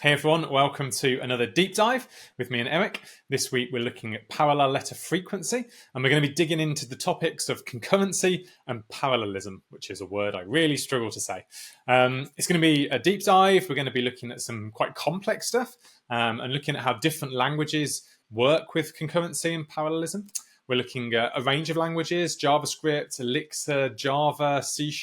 Hey everyone, welcome to another deep dive with me and Erik. This week we're looking at parallel letter frequency, and we're going to be digging into the topics of concurrency and parallelism, which is a word I really struggle to say. It's going to be a deep dive. We're going to be looking at some quite complex stuff and looking at how different languages work with concurrency and parallelism. We're looking at a range of languages: JavaScript, Elixir, Java, C#,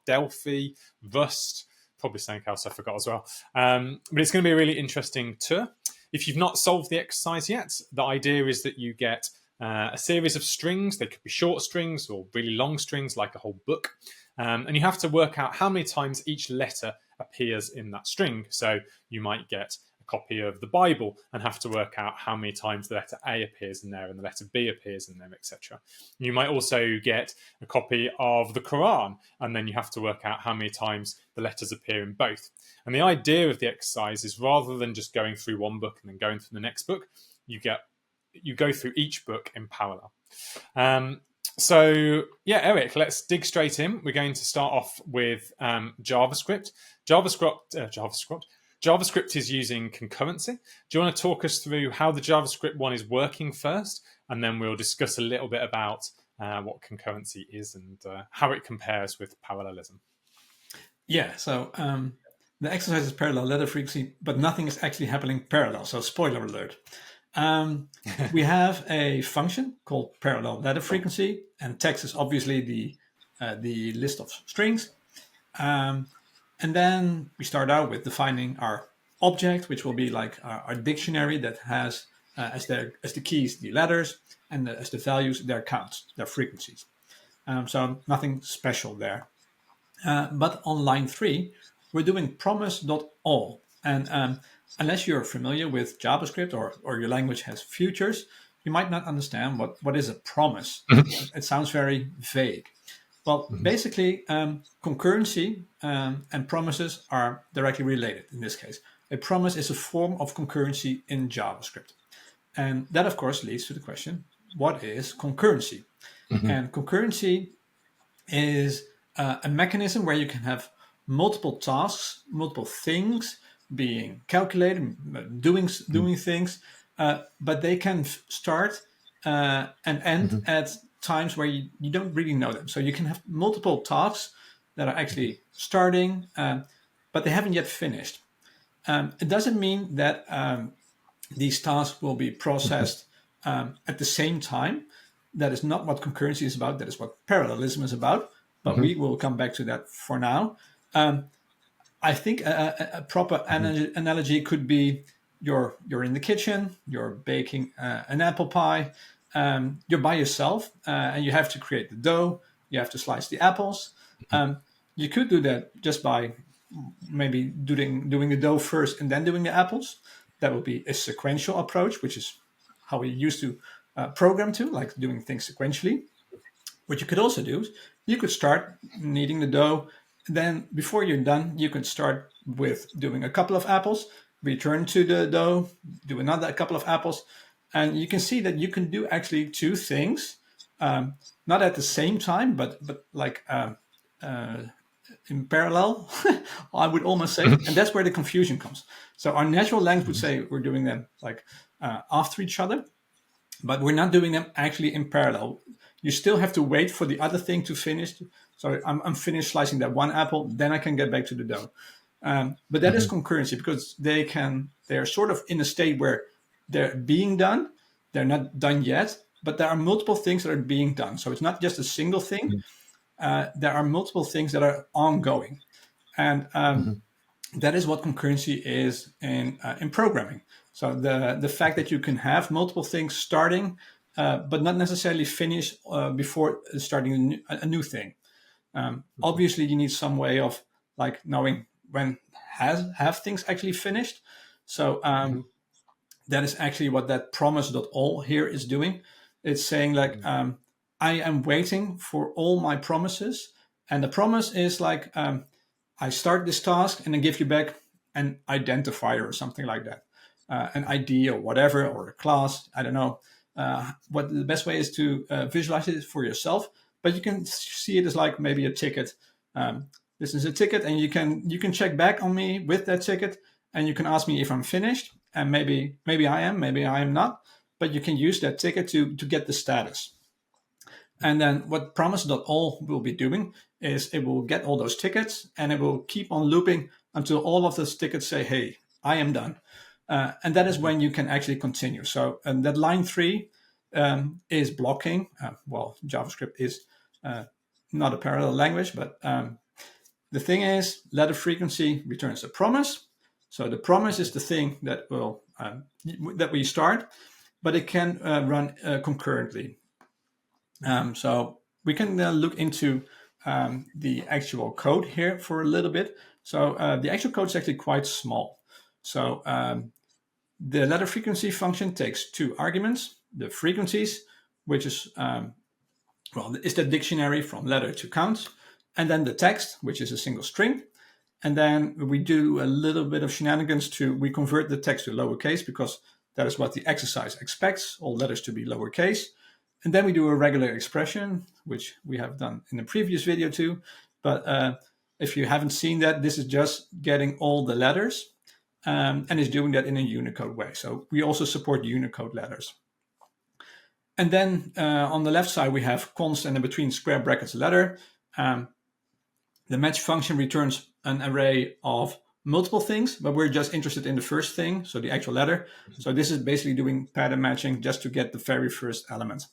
Delphi, Rust, probably something else I forgot as well. But it's going to be a really interesting tour. If you've not solved the exercise yet, the idea is that you get a series of strings. They could be short strings or really long strings, like a whole book. And you have to work out how many times each letter appears in that string. So you might get a copy of the Bible and have to work out how many times the letter A appears in there and the letter B appears in there, etc. You might also get a copy of the Quran, and then you have to work out how many times the letters appear in both. And the idea of the exercise is, rather than just going through one book and then going through the next book, you go through each book in parallel. So yeah, Erik, let's dig straight in. We're going to start off with JavaScript. JavaScript is using concurrency. Do you want to talk us through how the JavaScript one is working first, and then we'll discuss a little bit about what concurrency is and how it compares with parallelism? Yeah, so the exercise is parallel letter frequency, but nothing is actually happening parallel. So spoiler alert. We have a function called parallel letter frequency, and text is obviously the list of strings. And then we start out with defining our object, which will be like our dictionary that has as the keys the letters, and as the values their counts, their frequencies. So nothing special there. But on line 3, we're doing promise.all. And unless you're familiar with JavaScript or your language has futures, you might not understand what is a promise. It sounds very vague. Well, basically, concurrency and promises are directly related in this case. A promise is a form of concurrency in JavaScript. And that, of course, leads to the question, what is concurrency? And concurrency is a mechanism where you can have multiple tasks, multiple things being calculated, doing things, but they can start and end at times where you don't really know them. So you can have multiple tasks that are actually starting, but they haven't yet finished. It doesn't mean that these tasks will be processed at the same time. That is not what concurrency is about. That is what parallelism is about. But we will come back to that for now. I think a proper analogy could be you're in the kitchen, you're baking an apple pie, you're by yourself, and you have to create the dough, you have to slice the apples. You could do that just by maybe doing the dough first and then doing the apples. That would be a sequential approach, which is how we used to program to, like doing things sequentially. What you could also do is you could start kneading the dough. Then before you're done, you could start with doing a couple of apples, return to the dough, do another couple of apples. And you can see that you can do actually two things, not at the same time, but like in parallel, I would almost say. And that's where the confusion comes. So our natural language would say we're doing them like after each other, but we're not doing them actually in parallel. You still have to wait for the other thing to finish. So I'm finished slicing that one apple, then I can get back to the dough. But that is concurrency, because they're sort of in a state where they're being done. They're not done yet, but there are multiple things that are being done. So it's not just a single thing. There are multiple things that are ongoing. And that is what concurrency is in programming. So the fact that you can have multiple things starting, but not necessarily finish before starting a new thing. Obviously, you need some way of like knowing when have things actually finished. So that is actually what that promise.all here is doing. It's saying like, I am waiting for all my promises. And the promise is like, I start this task and then give you back an identifier or something like that. An ID or whatever, or a class, I don't know. What the best way is to visualize it for yourself, but you can see it as like maybe a ticket. This is a ticket, and you can check back on me with that ticket, and you can ask me if I'm finished, and maybe I am, maybe I am not, but you can use that ticket to get the status. And then what promise.all will be doing is it will get all those tickets, and it will keep on looping until all of those tickets say, hey, I am done. And that is when you can actually continue. So that line 3 is blocking. Well, JavaScript is not a parallel language, but the thing is, letter frequency returns a promise. So the promise is the thing that will that we start, but it can run concurrently. So we can look into the actual code here for a little bit. So the actual code is actually quite small. So the letter frequency function takes 2 arguments: the frequencies, which is is the dictionary from letter to count, and then the text, which is a single string. And then we do a little bit of shenanigans we convert the text to lowercase, because that is what the exercise expects, all letters to be lowercase. And then we do a regular expression, which we have done in the previous video too. But if you haven't seen that, this is just getting all the letters and is doing that in a Unicode way. So we also support Unicode letters. And then on the left side, we have const and in between square brackets letter. The match function returns an array of multiple things, but we're just interested in the first thing, so the actual letter. So this is basically doing pattern matching just to get the very first element.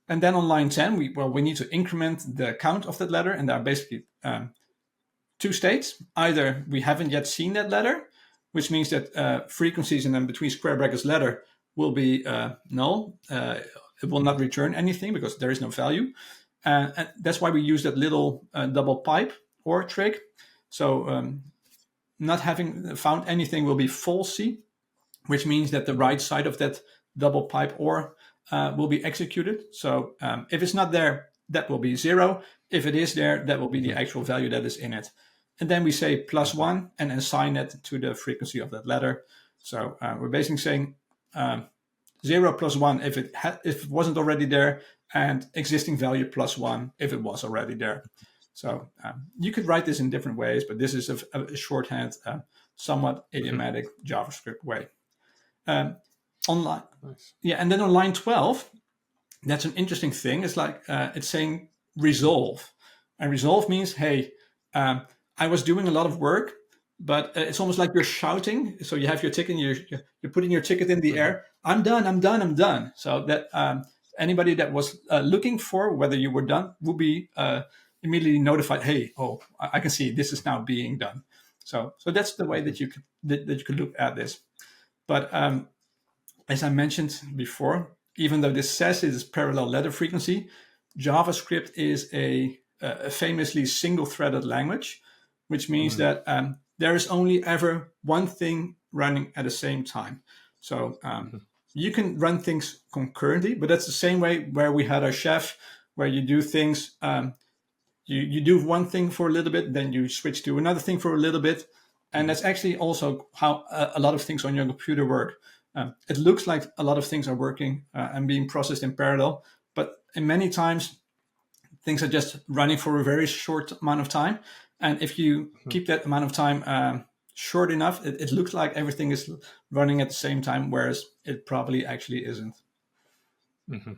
And then on line 10, we need to increment the count of that letter, and there are basically 2 states. Either we haven't yet seen that letter, which means that frequencies and then between square brackets letter will be null. It will not return anything because there is no value. And that's why we use that little double pipe or trick. So not having found anything will be falsy, which means that the right side of that double pipe or will be executed. So if it's not there, that will be 0. If it is there, that will be the actual value that is in it. And then we say +1 and assign it to the frequency of that letter. So we're basically saying 0 + 1 if it wasn't already there, and existing value +1 if it was already there. So you could write this in different ways, but this is a shorthand, somewhat idiomatic JavaScript way. Yeah, and then on line 12, that's an interesting thing. It's like it's saying resolve, and resolve means, hey, I was doing a lot of work, but it's almost like you're shouting. So you have your ticket, you're putting your ticket in the air. I'm done, I'm done, I'm done. So that anybody that was looking for whether you were done will be immediately notified. Hey, I can see this is now being done. So that's the way that you could look at this. But as I mentioned before, even though this says it is parallel letter frequency, JavaScript is a famously single-threaded language, which means that there is only ever one thing running at the same time. So you can run things concurrently, but that's the same way where we had our chef, where you do things, you do one thing for a little bit, then you switch to another thing for a little bit. And that's actually also how a lot of things on your computer work. It looks like a lot of things are working and being processed in parallel, but in many times, things are just running for a very short amount of time. And if you keep that amount of time short enough, it looks like everything is running at the same time, whereas it probably actually isn't. Mm-hmm.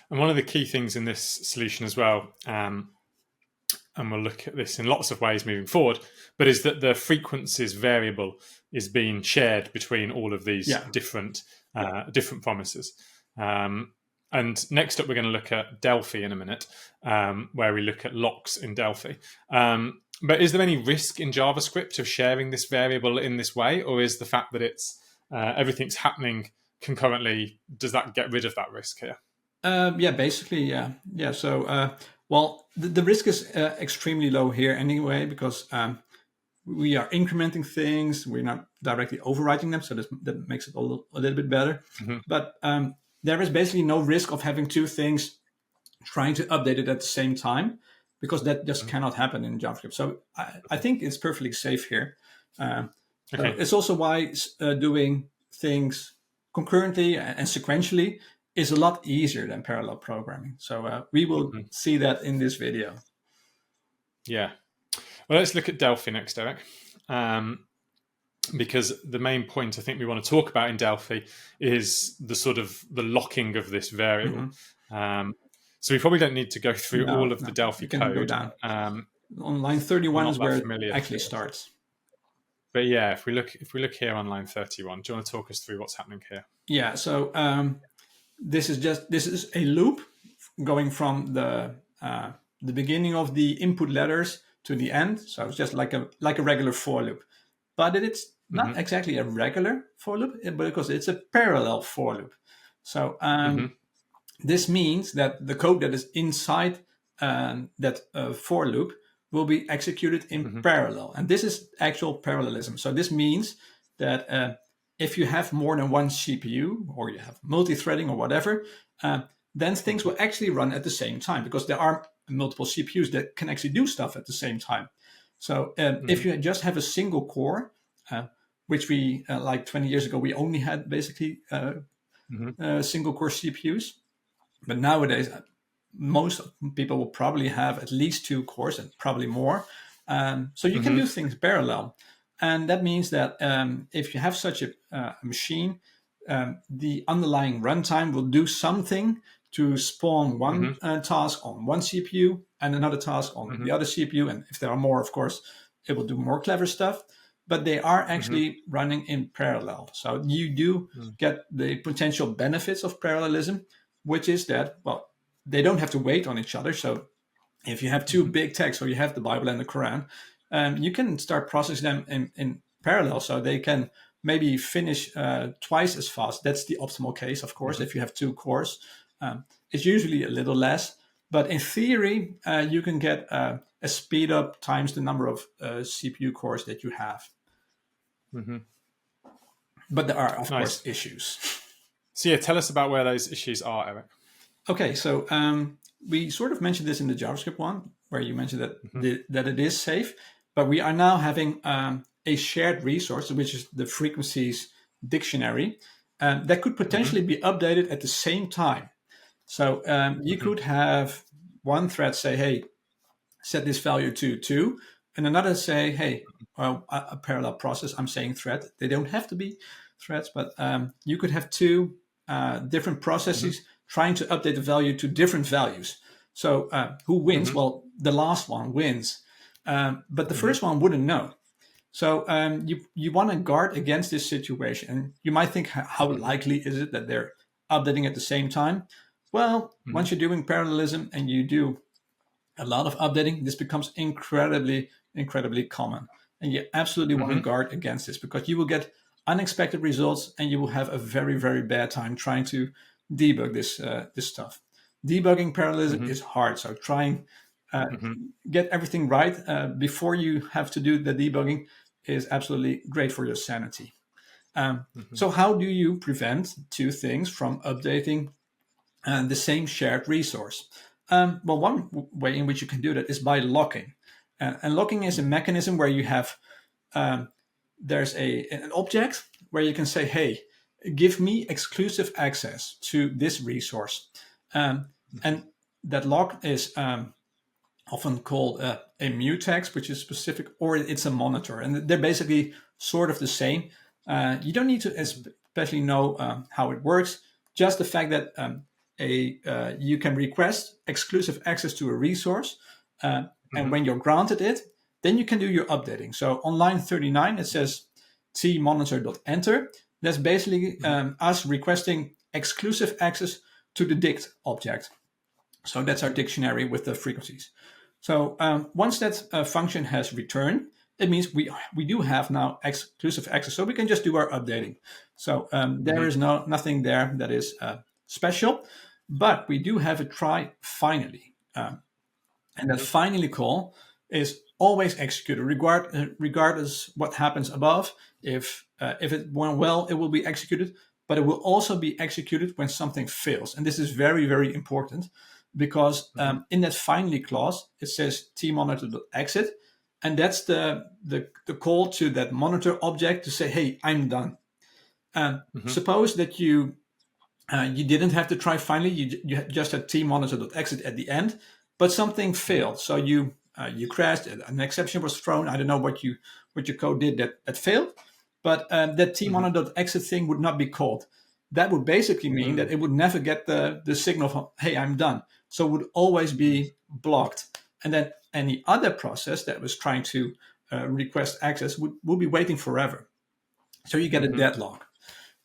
And one of the key things in this solution as well, and we'll look at this in lots of ways moving forward, but is that the frequencies variable is being shared between all of these different promises. And next up, we're going to look at Delphi in a minute, where we look at locks in Delphi. But is there any risk in JavaScript of sharing this variable in this way, or is the fact that it's everything's happening concurrently, does that get rid of that risk here? Basically, yeah. So, the risk is extremely low here anyway, because we are incrementing things. We're not directly overwriting them, so that makes it a little bit better. Mm-hmm. But there is basically no risk of having 2 things trying to update it at the same time, because that just cannot happen in JavaScript. So I think it's perfectly safe here. Okay. It's also why doing things concurrently and sequentially is a lot easier than parallel programming. So we will see that in this video. Yeah. Well, let's look at Delphi next, Erik. because the main point I think we want to talk about in Delphi is the sort of the locking of this variable. So we probably don't need to go through all of the Delphi you can code. go down. On line 31 is where it actually starts. But yeah, if we look here on line 31, do you want to talk us through what's happening here? Yeah, so this is a loop going from the beginning of the input letters to the end. So it's just like a regular for loop, but it's not exactly a regular for loop, because it's a parallel for loop. So this means that the code that is inside that for loop will be executed in parallel, and this is actual parallelism. So this means that if you have more than one CPU, or you have multi-threading or whatever, then things will actually run at the same time, because there are multiple CPUs that can actually do stuff at the same time. So if you just have a single core, which we, like 20 years ago, we only had basically single core CPUs. But nowadays, most people will probably have at least 2 cores and probably more. So you can do things parallel. And that means that if you have such a machine, the underlying runtime will do something to spawn one task on one CPU and another task on the other CPU. And if there are more, of course, it will do more clever stuff. But they are actually running in parallel. So you do get the potential benefits of parallelism, which is that, well, they don't have to wait on each other. So if you have 2 big texts, or you have the Bible and the Quran, you can start processing them in parallel. So they can maybe finish twice as fast. That's the optimal case, of course, if you have 2 cores. It's usually a little less. But in theory, you can get a speed up times the number of CPU cores that you have. But there are, of course, issues. So yeah, tell us about where those issues are, Erik. Okay, so we sort of mentioned this in the JavaScript one, where you mentioned that that it is safe, but we are now having a shared resource, which is the frequencies dictionary, that could potentially be updated at the same time. So you could have one thread say, hey, set this value to 2, and another say, hey, well, a parallel process, I'm saying thread. They don't have to be threads, but you could have 2 different processes trying to update the value to different values. So who wins? Well, the last one wins, but the first one wouldn't know. So you want to guard against this situation. And you might think, how likely is it that they're updating at the same time? Well, once you're doing parallelism and you do a lot of updating, this becomes incredibly common. And you absolutely want to guard against this, because you will get unexpected results and you will have a very, very bad time trying to debug this stuff. Debugging parallelism is hard. So trying get everything right before you have to do the debugging is absolutely great for your sanity. So how do you prevent 2 things from updating the same shared resource? Well, one way in which you can do that is by locking. And locking is a mechanism where you have, there's an object where you can say, hey, give me exclusive access to this resource. And that lock is often called a mutex, which is specific, or it's a monitor. And they're basically sort of the same. You don't need to especially know how it works. Just the fact that you can request exclusive access to a resource. And when you're granted it, then you can do your updating. So on line 39, it says tmonitor.enter. That's basically us requesting exclusive access to the dict object. So that's our dictionary with the frequencies. So once that function has returned, it means we do have now exclusive access. So we can just do our updating. So there is nothing there that is special, but we do have a try finally. And that finally call is always executed, regardless what happens above. If it went well, it will be executed, but it will also be executed when something fails. And this is very, very important, because in that finally clause, it says tmonitor.exit, and that's the call to that monitor object to say, hey, I'm done. Suppose that you didn't have to try finally, you just had tmonitor.exit at the end, but something failed. So you crashed, an exception was thrown. I don't know what your code did that failed, but that tmonitor.exit thing would not be called. That would basically mean that it would never get the signal from, hey, I'm done. So it would always be blocked. And then any other process that was trying to request access would be waiting forever. So you get a deadlock.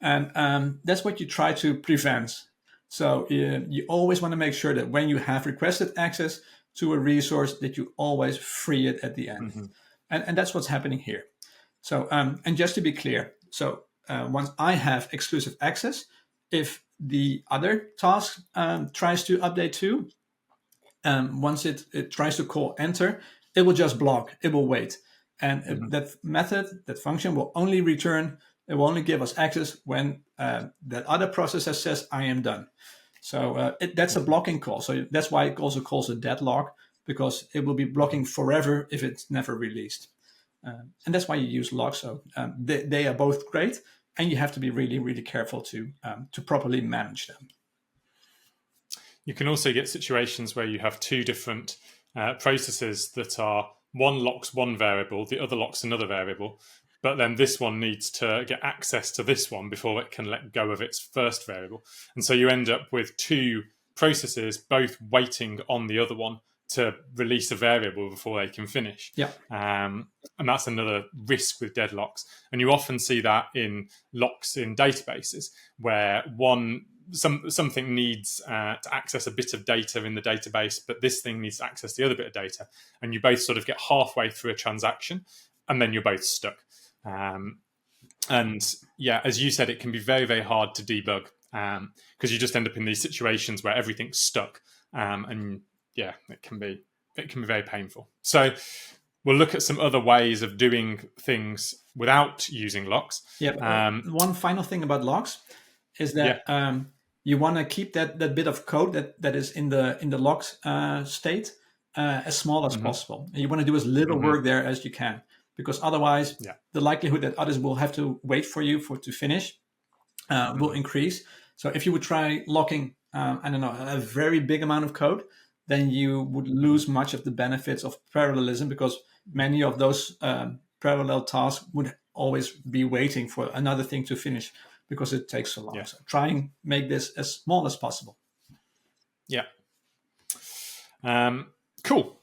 And that's what you try to prevent. So you always want to make sure that when you have requested access to a resource, that you always free it at the end. And that's what's happening here. So, and just to be clear, so once I have exclusive access, if the other task tries to update too, once it tries to call enter, it will just block, it will wait. And that method, that function will only return, it will only give us access when that other processor says, I am done. So that's a blocking call. So that's why it also calls a deadlock, because it will be blocking forever if it's never released. And that's why you use locks. So they are both great, and you have to be really, really careful to properly manage them. You can also get situations where you have two different processes that are, one locks one variable, the other locks another variable, but then this one needs to get access to this one before it can let go of its first variable. And so you end up with two processes both waiting on the other one to release a variable before they can finish. Yeah. And that's another risk with deadlocks. And you often see that in locks in databases, where something needs to access a bit of data in the database, but this thing needs to access the other bit of data. And you both sort of get halfway through a transaction, and then you're both stuck. And yeah, as you said, it can be very, very hard to debug, because you just end up in these situations where everything's stuck. And yeah, it can be very painful. So we'll look at some other ways of doing things without using locks. Yeah. One final thing about locks is that you want to keep that bit of code that is in the locks state as small as possible. And you want to do as little work there as you can, because otherwise the likelihood that others will have to wait for you to finish will increase. So if you would try locking, a very big amount of code, then you would lose much of the benefits of parallelism, because many of those parallel tasks would always be waiting for another thing to finish because it takes so long. Yeah. So try and make this as small as possible. Yeah. Cool.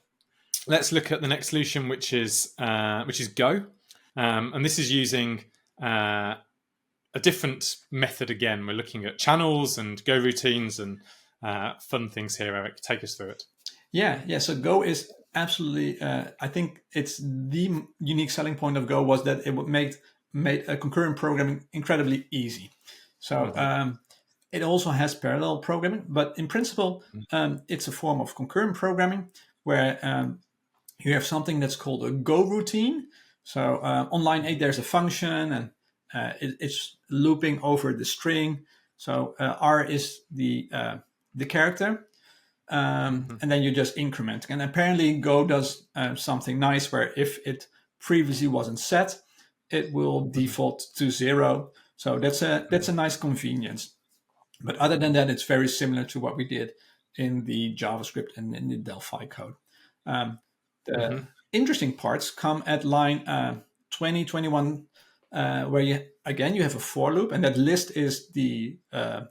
Let's look at the next solution, which is Go. And this is using a different method again. We're looking at channels and Go routines and fun things here. Erik, take us through it. Yeah. So Go is absolutely, I think it's the unique selling point of Go was that it would made a concurrent programming incredibly easy. So it also has parallel programming, but in principle, it's a form of concurrent programming where you have something that's called a Go routine. So on line 8, there's a function, and it's looping over the string. So R is the character, and then you just increment. And apparently Go does something nice where if it previously wasn't set, it will default to 0. So that's a nice convenience. But other than that, it's very similar to what we did in the JavaScript and in the Delphi code. The interesting parts come at line 20, 21, where you have a for loop, and that list is the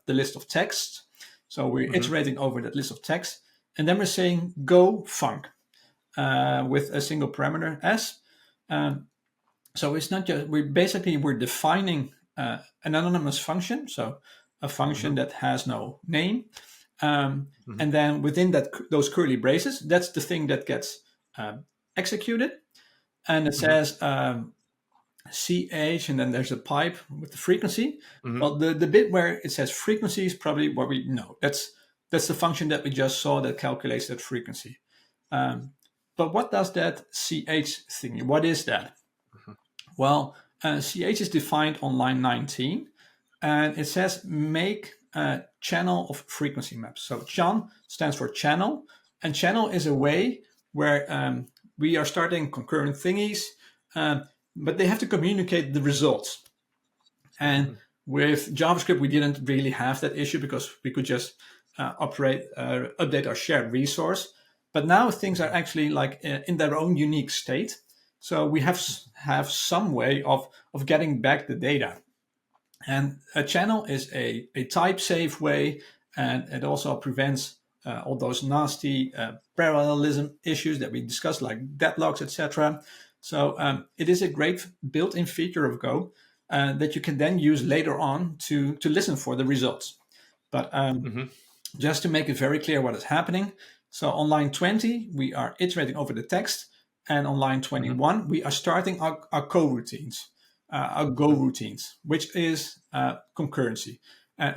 list of text. So we're iterating over that list of text, and then we're saying go func with a single parameter s. So it's not just we're defining an anonymous function, so a function that has no name, and then within those curly braces, that's the thing that gets executed, and it says ch, and then there's a pipe with the frequency. Well, the bit where it says frequency is probably what we know. That's the function that we just saw that calculates that frequency. But what does that ch thing? What is that? Well, ch is defined on line 19, and it says make a channel of frequency maps. So chan stands for channel, and channel is a way where we are starting concurrent thingies, but they have to communicate the results. And with JavaScript, we didn't really have that issue because we could just update our shared resource. But now things are actually like in their own unique state. So we have some way of getting back the data. And a channel is a type safe way, and it also prevents all those nasty parallelism issues that we discussed, like deadlocks, etc. So it is a great built-in feature of Go that you can then use later on to listen for the results. But just to make it very clear what is happening, so on line 20, we are iterating over the text, and on line 21, we are starting our coroutines. Our Go routines, which is concurrency.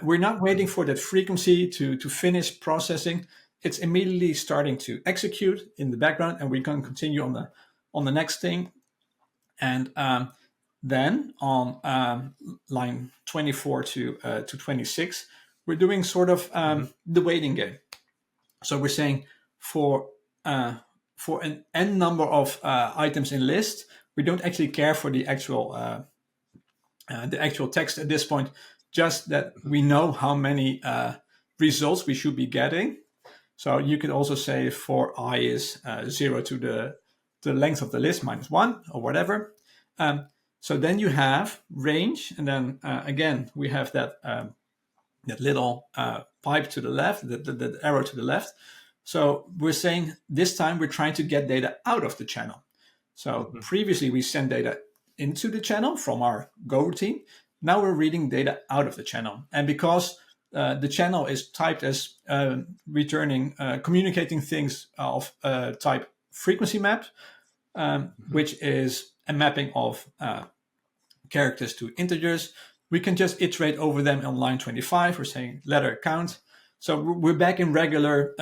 We're not waiting for that frequency to finish processing. It's immediately starting to execute in the background, and we're going to continue on the next thing. And then on line 24 to 26, we're doing sort of the waiting game. So we're saying for an n number of items in list, we don't actually care for the actual text at this point, just that we know how many results we should be getting. So you could also say for I is 0 to the length of the list minus 1 or whatever. So then you have range, and then again we have that little pipe to the left, the arrow to the left. So we're saying this time we're trying to get data out of the channel. So previously we sent data into the channel from our Go routine. Now we're reading data out of the channel. And because the channel is typed as returning, communicating things of type frequency map, which is a mapping of characters to integers, we can just iterate over them on line 25. We're saying letter count. So we're back in regular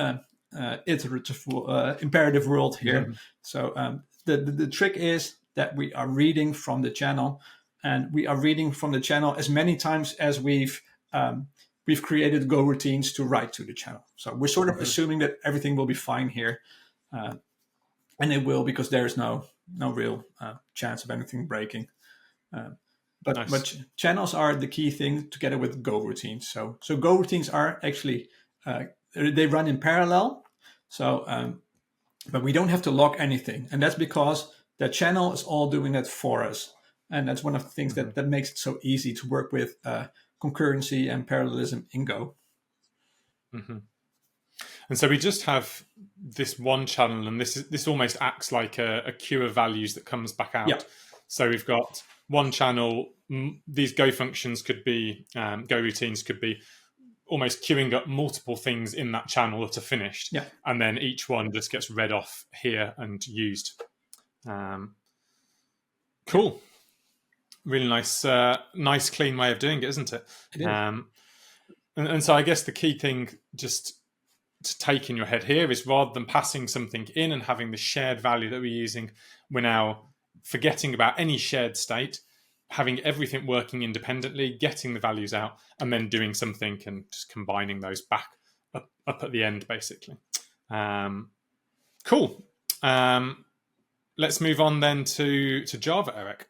iterative imperative world here. So the trick is that we are reading from the channel, and we are reading from the channel as many times as we've created Go routines to write to the channel. So we're sort of assuming that everything will be fine here, and it will, because there is no real chance of anything breaking. But channels are the key thing together with Go routines. So Go routines are actually they run in parallel. So but we don't have to lock anything, and that's because the channel is all doing that for us. And that's one of the things that makes it so easy to work with concurrency and parallelism in Go. And so we just have this one channel, and this almost acts like a queue of values that comes back out. Yeah. So we've got one channel. These Go functions could be, Go routines could be almost queuing up multiple things in that channel that are finished. Yeah. And then each one just gets read off here and used. Cool. Really nice, nice, clean way of doing it, isn't it? It is. And so I guess the key thing just to take in your head here is, rather than passing something in and having the shared value that we're using, we're now forgetting about any shared state, having everything working independently, getting the values out, and then doing something and just combining those back up at the end, basically. Cool. Let's move on then to Java, Erik.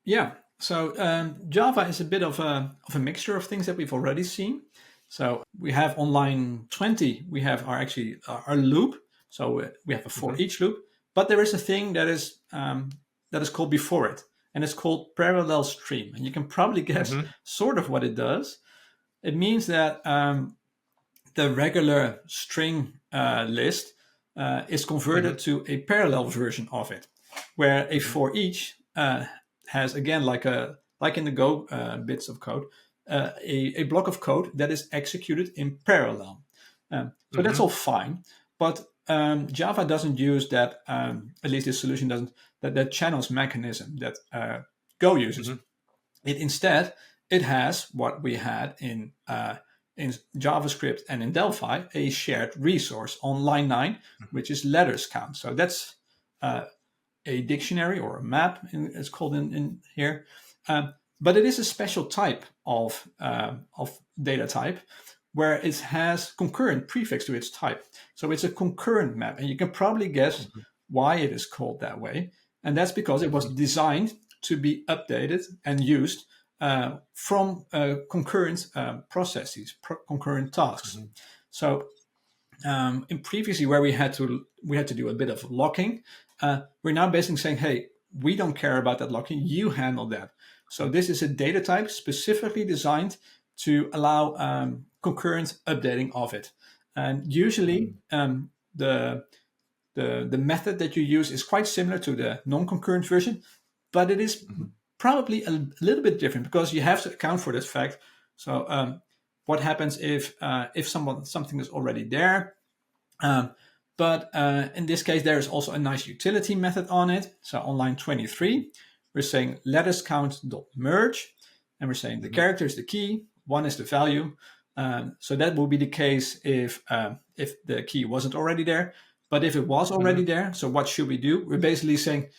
Yeah. So Java is a bit of a mixture of things that we've already seen. So we have on line 20, we have our loop. So we have a for each loop, but there is a thing that is called before it, and it's called parallel stream. And you can probably guess sort of what it does. It means that the regular string list is converted to a parallel version of it, where a for each has, again, like in the Go bits of code, a block of code that is executed in parallel. So that's all fine, but Java doesn't use that, at least this solution doesn't, that channels mechanism that Go uses. It has what we had in JavaScript and in Delphi, a shared resource on line 9, which is letters count. So that's a dictionary or a map, it's called in here. But it is a special type of data type where it has concurrent prefix to its type. So it's a concurrent map, and you can probably guess why it is called that way. And that's because it was designed to be updated and used from concurrent processes, concurrent tasks. So in previously, where we had to do a bit of locking, we're now basically saying, hey, we don't care about that locking. You handle that. So this is a data type specifically designed to allow concurrent updating of it. And usually the method that you use is quite similar to the non-concurrent version, but it is probably a little bit different because you have to account for this fact. So what happens if something is already there? But in this case, there is also a nice utility method on it. So on line 23, we're saying letters count.merge, and we're saying the character is the key, 1 is the value. So that will be the case if the key wasn't already there. But if it was already there, so what should we do? We're basically saying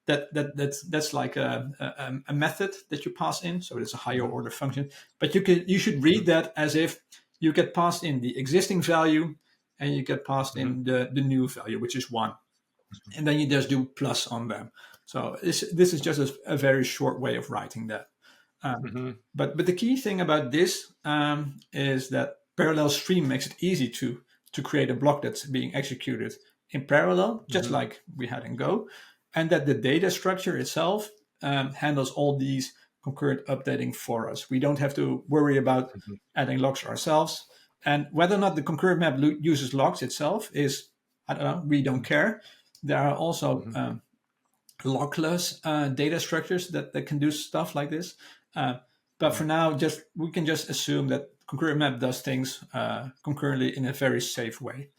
that's like a method that you pass in. So it's a higher order function. But you should read that as if you get passed in the existing value and you get passed in the new value, which is 1. And then you just do plus on them. So this is just a very short way of writing that. But the key thing about this is that parallel stream makes it easy to create a block that's being executed in parallel, just like we had in Go, and that the data structure itself handles all these concurrent updating for us. We don't have to worry about adding locks ourselves. And whether or not the concurrent map uses locks itself is, I don't know, we don't care. There are also lockless data structures that can do stuff like this. But for now, we can just assume that concurrent map does things concurrently in a very safe way.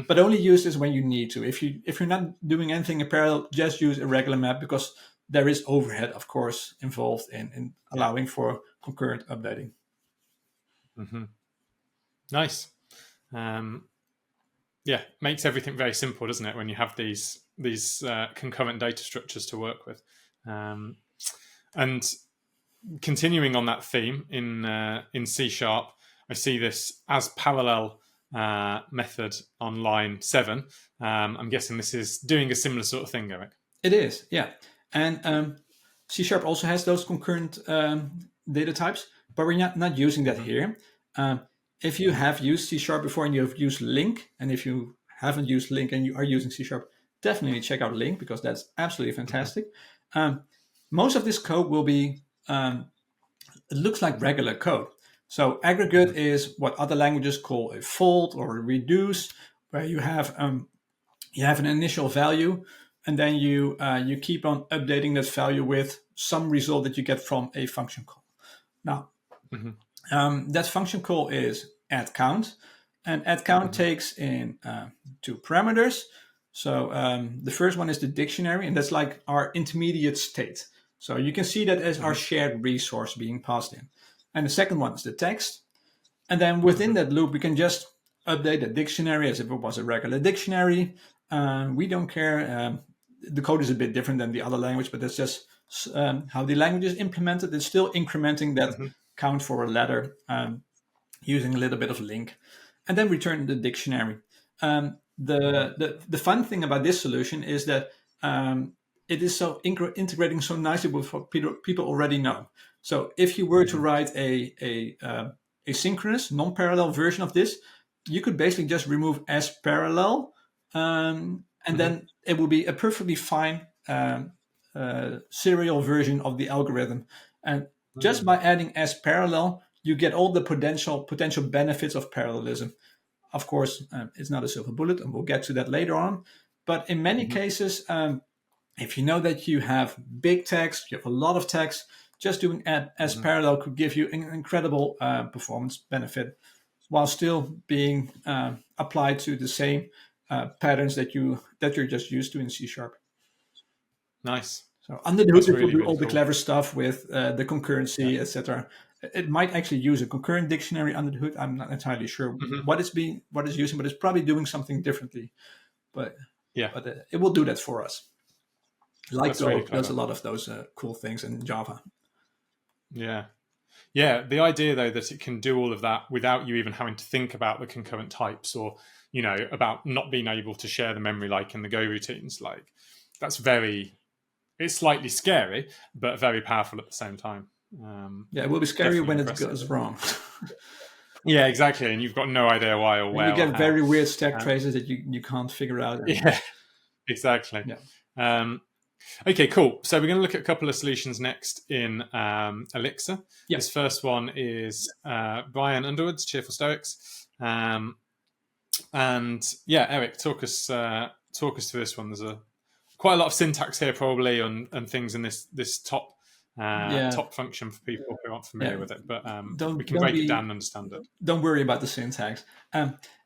But only use this when you need to. If you're not doing anything in parallel, just use a regular map because there is overhead, of course, involved in allowing for concurrent updating. Nice. Makes everything very simple, doesn't it, when you have these concurrent data structures to work with. And continuing on that theme in C#, I see this as parallel method on line 7. I'm guessing this is doing a similar sort of thing, Erik. It is, yeah. And C# also has those concurrent data types, but we're not using that here. If you have used C# before and you have used link, and if you haven't used link and you are using C#, definitely check out link because that's absolutely fantastic. Most of this code will be, it looks like regular code. So aggregate is what other languages call a fold or a reduce, where you have an initial value, and then you keep on updating that value with some result that you get from a function call. Now, that function call is add count, and add count takes in 2 parameters. So the first one is the dictionary, and that's like our intermediate state. So you can see that as our shared resource being passed in. And the second one is the text. And then within that loop, we can just update the dictionary as if it was a regular dictionary. We don't care. The code is a bit different than the other language, but that's just how the language is implemented. It's still incrementing that count for a letter using a little bit of link. And then return the dictionary. The fun thing about this solution is that it is so integrating so nicely with what people already know. So if you were to write a asynchronous, non-parallel version of this, you could basically just remove as parallel, and then it will be a perfectly fine serial version of the algorithm. And just by adding as parallel, you get all the potential benefits of parallelism. Of course, it's not a silver bullet, and we'll get to that later on. But in many cases, if you know that you have big text, you have a lot of text, just doing as parallel could give you an incredible performance benefit while still being applied to the same patterns that you're just used to in C#. Nice. So under the hood, That's it will really, do really all the cool. clever stuff with the concurrency, etc. It might actually use a concurrent dictionary under the hood. I'm not entirely sure what it's using, but it's probably doing something differently. But it will do that for us. Like Go really does a lot of those cool things in Java. Yeah. The idea, though, that it can do all of that without you even having to think about the concurrent types or, about not being able to share the memory like in the Go routines, like that's it's slightly scary, but very powerful at the same time. It will be scary when it goes wrong. Yeah, exactly. And you've got no idea why or where. You get very weird stack traces that you can't figure out. Yeah, exactly. Yeah. Okay, cool. So we're going to look at a couple of solutions next in Elixir. Yeah. This first one is Brian Underwood's Cheerful Stoics. And yeah, Erik, talk us through this one. There's quite a lot of syntax here, probably, and things in this top function for people who aren't familiar with it. But we can break it down and understand it. Don't worry about the syntax.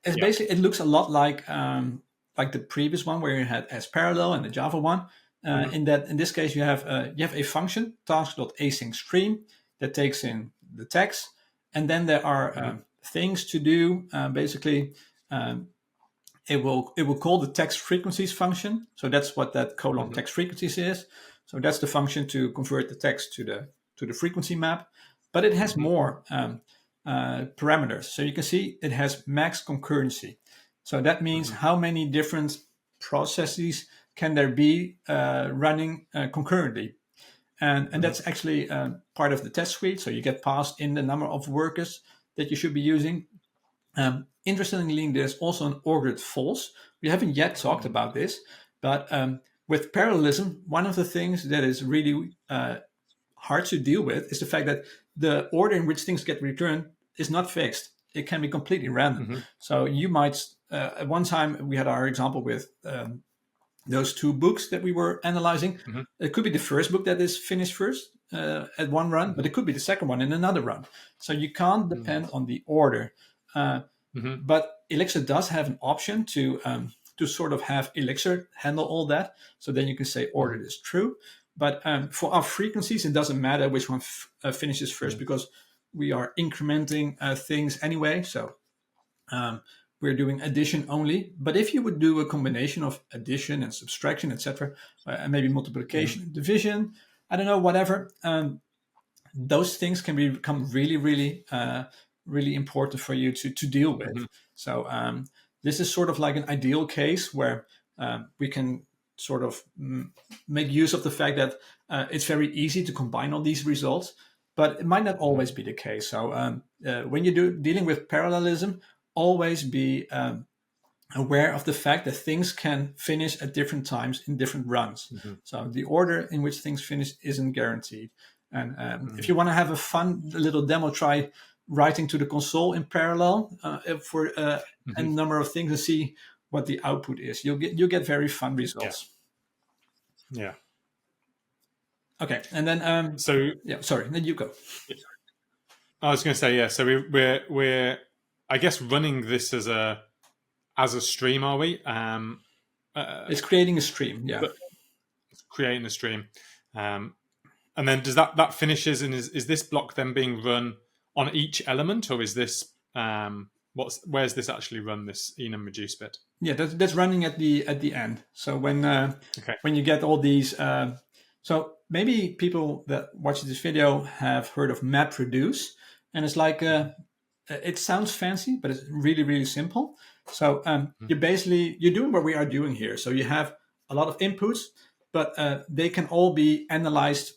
Basically, it looks a lot like the previous one where you had as parallel and the Java one. In this case, you have a function task.async stream that takes in the text, and then there are things to do. Basically, it will call the text frequencies function. So that's what that colon text frequencies is. So that's the function to convert the text to the frequency map. But it has more parameters. So you can see it has max concurrency. So that means how many different processes can there be running concurrently. And that's actually part of the test suite. So you get passed in the number of workers that you should be using. Interestingly, there's also an ordered false. We haven't yet talked about this, but with parallelism, one of the things that is really hard to deal with is the fact that the order in which things get returned is not fixed. It can be completely random. So you might, at one time, we had our example with those two books that we were analyzing. It could be the first book that is finished first at one run, but it could be the second one in another run. So you can't depend on the order. But Elixir does have an option to sort of have Elixir handle all that. So then you can say ordered is true. But for our frequencies, it doesn't matter which one finishes first because we are incrementing things anyway. So we're doing addition only. But if you would do a combination of addition and subtraction, etc., and maybe multiplication and division, I don't know, whatever, those things can become really, really, really important for you to deal with. So this is sort of like an ideal case where we can sort of make use of the fact that it's very easy to combine all these results, but it might not always be the case. So when you're dealing with parallelism, always be aware of the fact that things can finish at different times in different runs. So the order in which things finish isn't guaranteed. And if you want to have a fun little demo, try writing to the console in parallel for a number of things and see what the output is. You'll get very fun results. Yeah. Okay, and then then you go. I was going to say So we're I guess running this as a stream, are we? It's creating a stream. Yeah, it's creating a stream, and then does that finishes and is this block then being run on each element, or is this where's this actually run, this enum reduce bit? Yeah, that's running at the end. So when you get all these, so maybe people that watch this video have heard of MapReduce, and it's like it sounds fancy, but it's really, really simple. So you're doing what we are doing here. So you have a lot of inputs, but they can all be analyzed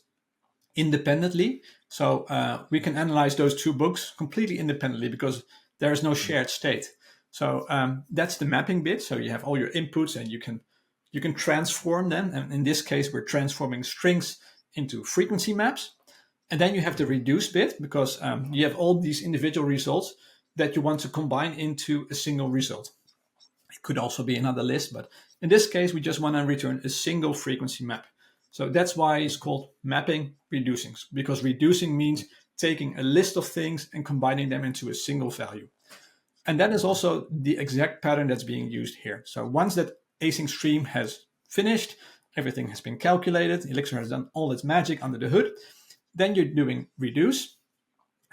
independently. So we can analyze those two books completely independently because there is no shared state. So that's the mapping bit. So you have all your inputs and you can transform them. And in this case, we're transforming strings into frequency maps. And then you have the reduce bit because you have all these individual results that you want to combine into a single result. It could also be another list, but in this case, we just want to return a single frequency map. So that's why it's called mapping reducing, because reducing means taking a list of things and combining them into a single value. And that is also the exact pattern that's being used here. So once that async stream has finished, everything has been calculated, Elixir has done all its magic under the hood, then you're doing reduce.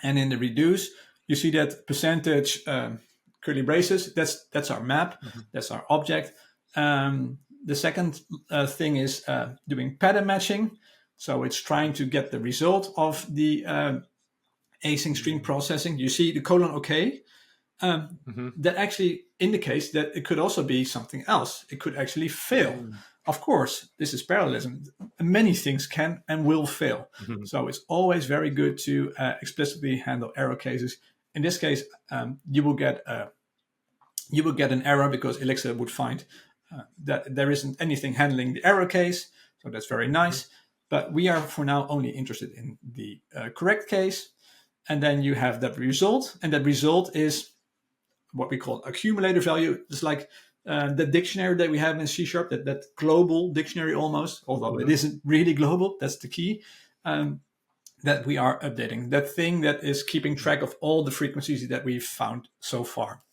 And in the reduce, you see that percentage curly braces, that's our map, that's our object. The second thing is doing pattern matching. So it's trying to get the result of the async stream processing. You see the colon OK. That actually indicates that it could also be something else. It could actually fail. Of course, this is parallelism. Many things can and will fail. So it's always very good to explicitly handle error cases. In this case, you will get an error because Elixir would find that there isn't anything handling the error case, so that's very nice. But we are for now only interested in the correct case. And then you have that result, and that result is what we call accumulator value. It's like the dictionary that we have in C#, that global dictionary almost, although it isn't really global. That's the key. That we are updating, that thing that is keeping track of all the frequencies that we've found so far.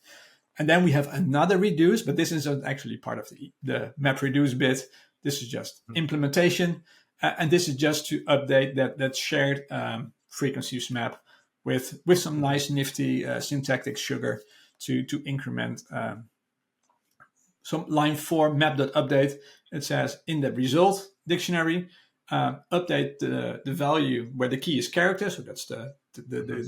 And then we have another reduce, but this isn't actually part of the map reduce bit. This is just implementation. And this is just to update that shared frequencies map with some nice nifty syntactic sugar to increment. So line 4 map.update, it says in the result dictionary, update the value where the key is character, so that's the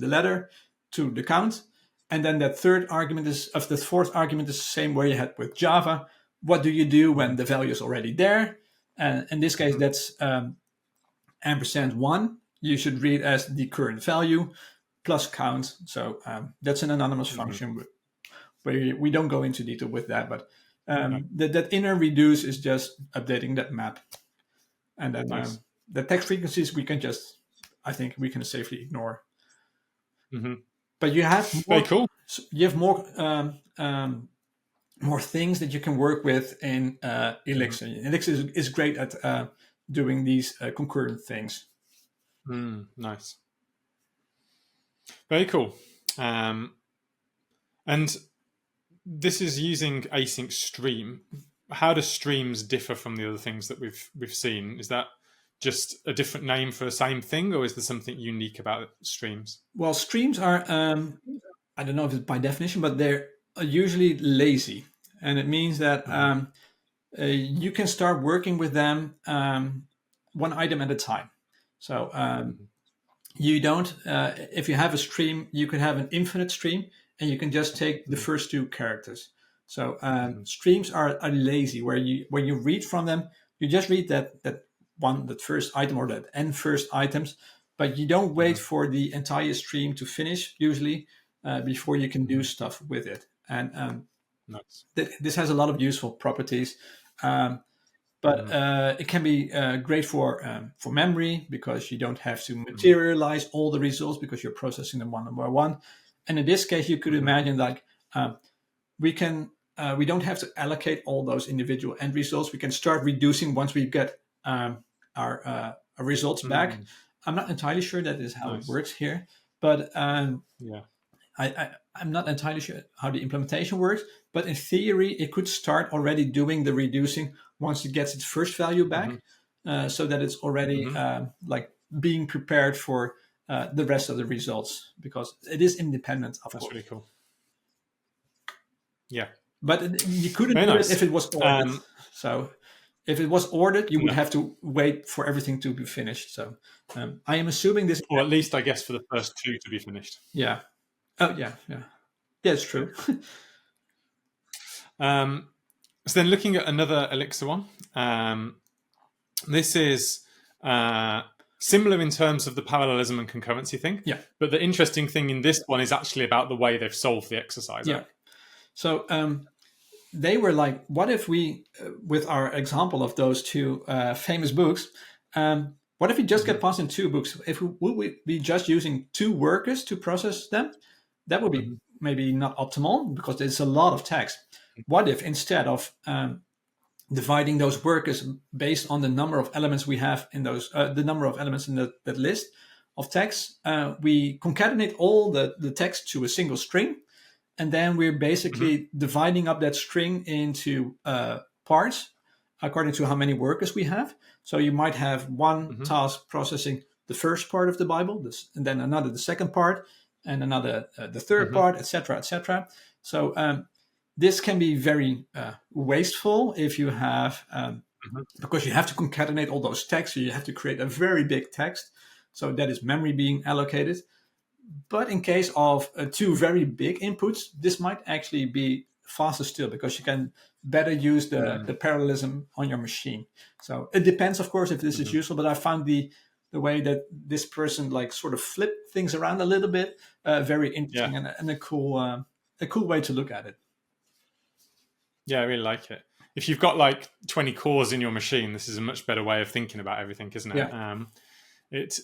letter, to the count. And then that third argument the fourth argument is the same where you had with Java. What do you do when the value is already there? And in this case, that's %1. You should read as the current value plus count. So that's an anonymous function. We don't go into detail with that, but that inner reduce is just updating that map. And then the text frequencies I think we can safely ignore. But you have more, very cool. You have more things that you can work with in Elixir. Elixir is great at doing these concurrent things. Nice. Very cool. And this is using async stream. How do streams differ from the other things that we've seen? Is that just a different name for the same thing, or is there something unique about streams? Well, streams are, I don't know if it's by definition, but they're usually lazy. And it means that you can start working with them one item at a time. So you don't, if you have a stream, you can have an infinite stream, and you can just take the first 2 characters. So streams are lazy, where when you read from them, you just read that first item or that n first items, but you don't wait for the entire stream to finish usually before you can do stuff with it. And nice. This has a lot of useful properties, but it can be great for memory, because you don't have to materialize all the results because you're processing them one by one. And in this case, you could imagine like we don't have to allocate all those individual end results. We can start reducing once we get our results back. I'm not entirely sure that is how it works here, but I'm not entirely sure how the implementation works. But in theory, it could start already doing the reducing once it gets its first value back, so that it's already like being prepared for the rest of the results, because it is independent, of course. That's really cool. Yeah. But you couldn't do it if it was ordered. So if it was ordered, you would have to wait for everything to be finished. So I am assuming this... Or at least, I guess, for the first 2 to be finished. Yeah. Oh, yeah. Yeah, it's true. So then looking at another Elixir one, this is similar in terms of the parallelism and concurrency thing. Yeah. But the interesting thing in this one is actually about the way they've solved the exercise. Yeah. So they were like, what if we, with our example of those 2 famous books, what if we just get passed in 2 books? Would we be just using 2 workers to process them? That would be maybe not optimal, because there's a lot of text. What if instead of dividing those workers based on the number of elements we have in those, the number of elements in that list of text, we concatenate all the text to a single string, and then we're basically dividing up that string into parts according to how many workers we have. So you might have one task processing the first part of the Bible, and then another the second part, and another the third part, etc., etc. So this can be very wasteful if you have, because you have to concatenate all those texts, so you have to create a very big text. So that is memory being allocated. But in case of 2 very big inputs, this might actually be faster still, because you can better use the parallelism on your machine. So it depends, of course, if this is useful, but I found the way that this person like sort of flipped things around a little bit very interesting and a cool way to look at it. Yeah, I really like it. if you've got like 20 cores in your machine, this is a much better way of thinking about everything, isn't it? Yeah. It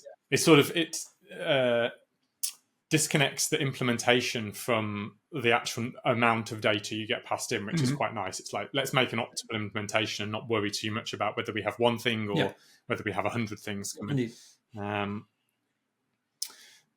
disconnects the implementation from the actual amount of data you get passed in, which is quite nice. It's like, let's make an optimal implementation and not worry too much about whether we have one thing or whether we have 100 things coming.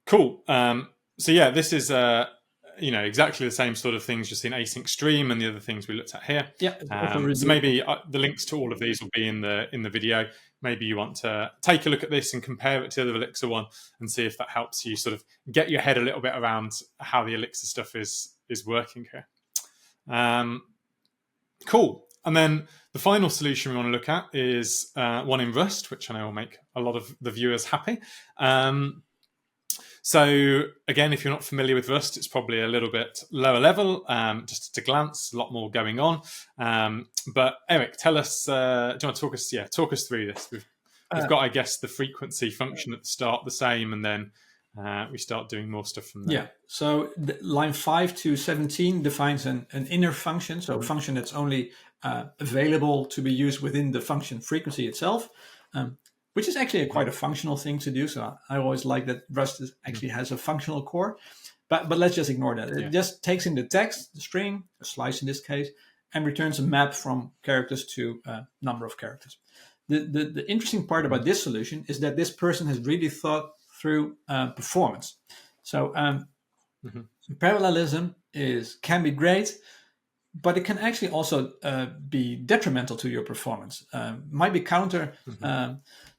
Cool. So yeah, this is exactly the same sort of things just in async stream and the other things we looked at here. So maybe the links to all of these will be in the video. Maybe you want to take a look at this and compare it to the Elixir one and see if that helps you sort of get your head a little bit around how the Elixir stuff is working here. Cool. And then the final solution we want to look at is one in Rust, which I know will make a lot of the viewers happy. So again, if you're not familiar with Rust, it's probably a little bit lower level, just at a glance, a lot more going on. But Erik, tell us, do you want to talk us through this? We've got, I guess, the frequency function at the start the same, and then we start doing more stuff from there. Yeah, so line 5 to 17 defines an inner function, so a function that's only available to be used within the function frequency itself. Which is actually quite a functional thing to do. So I always like that Rust actually has a functional core, but let's just ignore that. It just takes in the text, the string, a slice in this case, and returns a map from characters to a number of characters. The interesting part about this solution is that this person has really thought through performance. So parallelism can be great, but it can actually also be detrimental to your performance. Might be counter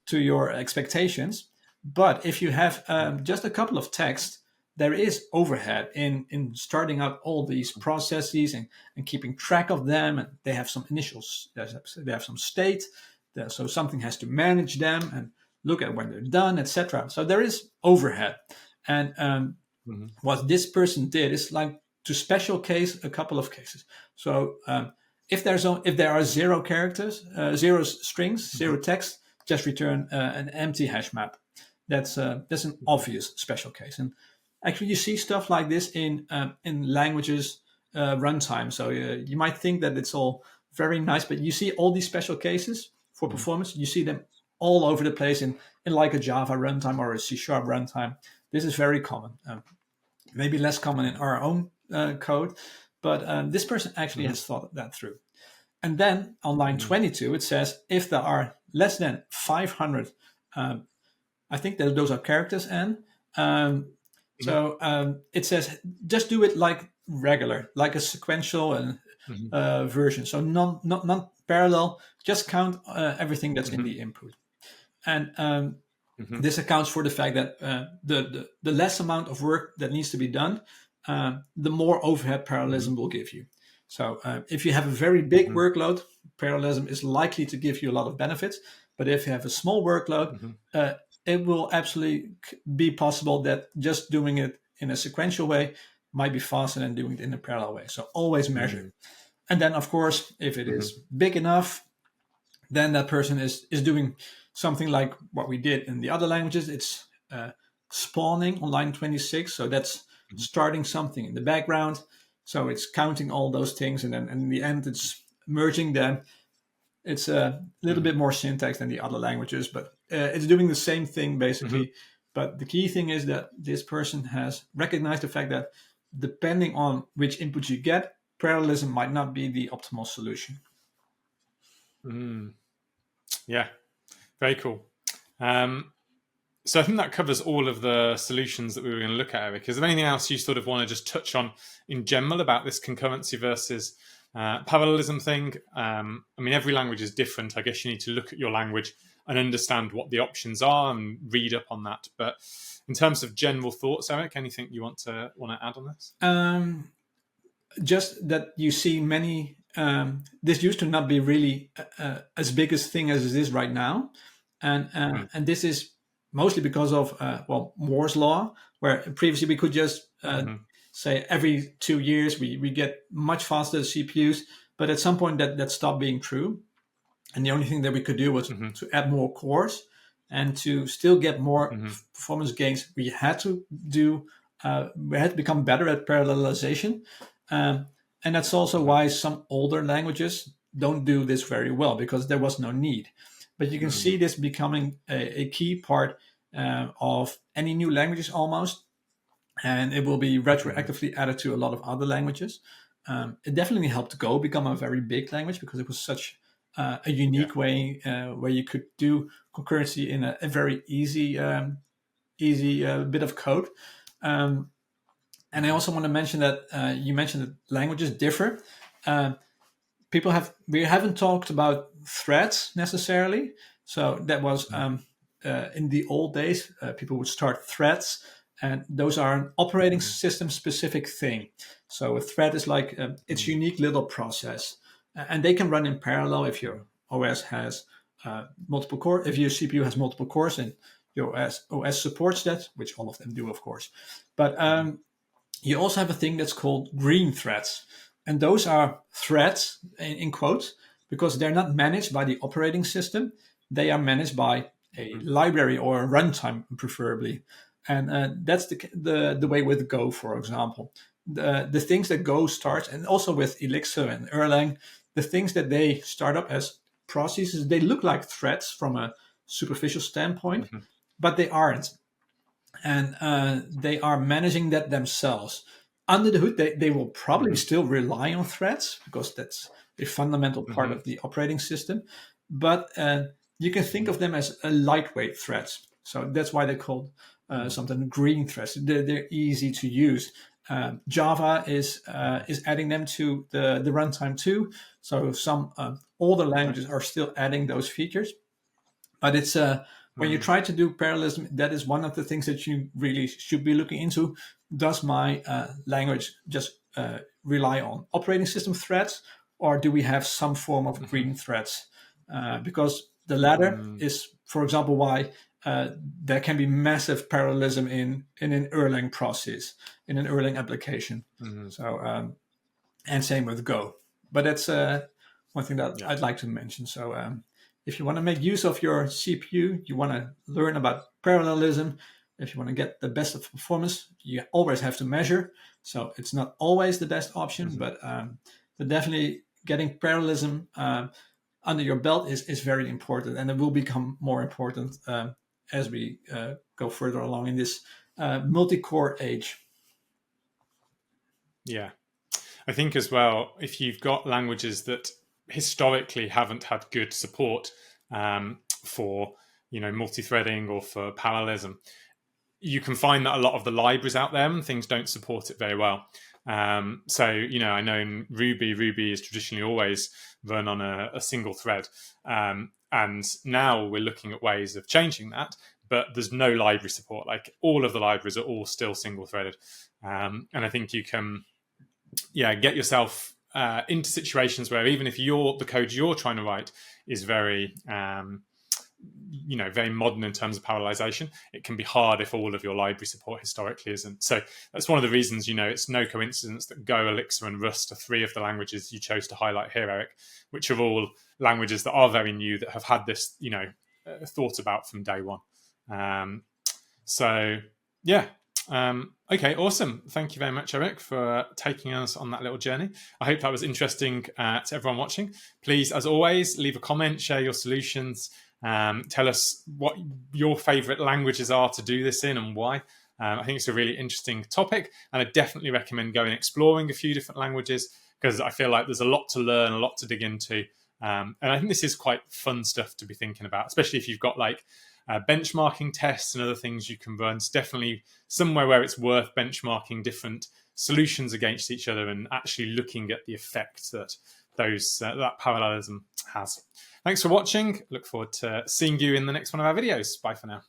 to your expectations, but if you have just a couple of texts, there is overhead in starting up all these processes and keeping track of them. And they have some initials, they have some state, so something has to manage them and look at when they're done, etc. So there is overhead. And what this person did is like to special case a couple of cases. So if there are 0 characters, 0 strings, 0 text, just return an empty hash map. That's an obvious special case. And actually, you see stuff like this in languages runtime. So you might think that it's all very nice, but you see all these special cases for performance. You see them all over the place in like a Java runtime or a C# runtime. This is very common. Maybe less common in our own code, but this person actually has thought that through. And then on line 22, it says if there are less than 500, I think that those are characters n. So it says just do it like regular, like a sequential version. So not parallel. Just count everything that's in the input, and this accounts for the fact that the less amount of work that needs to be done, the more overhead parallelism will give you. So if you have a very big workload, parallelism is likely to give you a lot of benefits. But if you have a small workload, it will absolutely be possible that just doing it in a sequential way might be faster than doing it in a parallel way. So always measure. And then, of course, if it is big enough, then that person is doing something like what we did in the other languages. It's spawning on line 26. So that's starting something in the background. So it's counting all those things, and then in the end, it's merging them. It's a little bit more syntax than the other languages, but it's doing the same thing basically. But the key thing is that this person has recognized the fact that depending on which input you get, parallelism might not be the optimal solution. Yeah, very cool. So I think that covers all of the solutions that we were going to look at, Erik. Is there anything else you sort of want to just touch on in general about this concurrency versus parallelism thing? I mean, every language is different. I guess you need to look at your language and understand what the options are and read up on that. But in terms of general thoughts, Erik, anything you want to add on this? Just that you see many. This used to not be really as big a thing as it is right now, and this is mostly because of Moore's law, where previously we could just say every 2 years we get much faster CPUs, but at some point that stopped being true, and the only thing that we could do was to add more cores, and to still get more performance gains, we had to become better at parallelization, and that's also why some older languages don't do this very well because there was no need. But you can see this becoming a key part of any new languages almost, and it will be retroactively added to a lot of other languages. It definitely helped Go become a very big language because it was such a unique way where you could do concurrency in a very easy bit of code. And I also want to mention that you mentioned that languages differ. We haven't talked about threads necessarily. So that was in the old days, people would start threads, and those are an operating system specific thing. So a thread is like its unique little process, and they can run in parallel if your OS has multiple cores. If your CPU has multiple cores, and your OS supports that, which all of them do, of course. But you also have a thing that's called green threads. And those are threads, in quotes, because they're not managed by the operating system. They are managed by a library or a runtime, preferably. And that's the way with Go, for example. The things that Go starts, and also with Elixir and Erlang, the things that they start up as processes, they look like threads from a superficial standpoint, but they aren't. And they are managing that themselves. Under the hood, they will probably still rely on threads because that's a fundamental part of the operating system. But you can think of them as a lightweight threads. So that's why they're called something green threads. They're easy to use. Java is adding them to the runtime too. So some older languages are still adding those features. But it's when you try to do parallelism, that is one of the things that you really should be looking into. Does my language just rely on operating system threads, or do we have some form of green threads? Because the latter is, for example, why there can be massive parallelism in an Erlang process, in an Erlang application. So, and same with Go. But that's one thing that I'd like to mention. So if you want to make use of your CPU, you want to learn about parallelism, if you want to get the best of performance, you always have to measure. So it's not always the best option, but definitely getting parallelism under your belt is very important, and it will become more important as we go further along in this multi-core age. Yeah. I think as well, if you've got languages that historically haven't had good support for multi-threading or for parallelism, you can find that a lot of the libraries out there and things don't support it very well. So I know in Ruby is traditionally always run on a single thread, and now we're looking at ways of changing that, but there's no library support. Like all of the libraries are all still single threaded, and I think you can get yourself into situations where even if the code you're trying to write is very very modern in terms of parallelization, it can be hard if all of your library support historically isn't. So that's one of the reasons, it's no coincidence that Go, Elixir and Rust are three of the languages you chose to highlight here, Erik, which are all languages that are very new, that have had this thought about from day one. Okay, awesome. Thank you very much, Erik, for taking us on that little journey. I hope that was interesting to everyone watching. Please, as always, leave a comment, share your solutions, tell us what your favorite languages are to do this in and why. I think it's a really interesting topic, and I definitely recommend going exploring a few different languages because I feel like there's a lot to learn, a lot to dig into. And I think this is quite fun stuff to be thinking about, especially if you've got benchmarking tests and other things you can run. It's definitely somewhere where it's worth benchmarking different solutions against each other and actually looking at the effect that that parallelism has. Thanks for watching. Look forward to seeing you in the next one of our videos. Bye for now.